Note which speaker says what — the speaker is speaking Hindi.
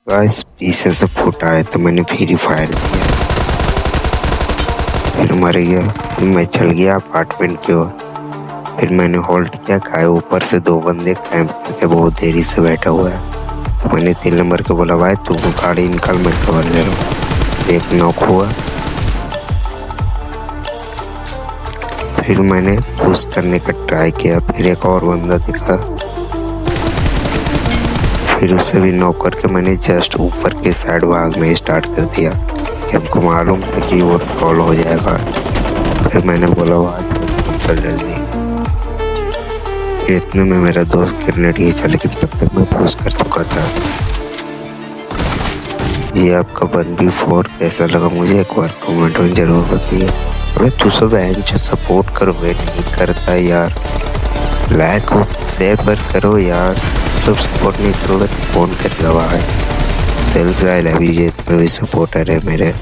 Speaker 1: गाइस पीछे से फुट आए तो मैंने फ्री फायर किया, फिर मर गया। फिर मैं चल गया अपार्टमेंट की ओर। फिर मैंने होल्ड किया, खाए ऊपर से 2 बंदे कैंप करके बहुत देरी से बैठा हुआ है। तो मैंने 3 नंबर को बोला, भाई तू गाड़ी निकाल, मैं कवर दे रहा हूँ। एक नॉक हुआ। फिर मैंने पुश करने का ट्राई किया, फिर एक और बंदा दिखा, फिर उसे भी नॉक करके मैंने जस्ट ऊपर के साइड भागना स्टार्ट कर दिया कि हमको मालूम था कि वो कॉल हो जाएगा। फिर मैंने बोला, भाई चल जल्दी। फिर इतने में मेरा दोस्त ग्रेनेड खींचा, लेकिन तब तक मैं पुश कर चुका था। ये आपका 1v4 कैसा लगा मुझे एक बार कमेंट में जरूर बताइए। अबे तू सब जो सपोर्ट करो, वेट नहीं करता यार। लाइक और शेयर करो यार। जब सपोर्ट नहीं करोगे तो कौन करेगा भाई। दिल से आई लव यू जितने भी सपोर्टर है मेरे।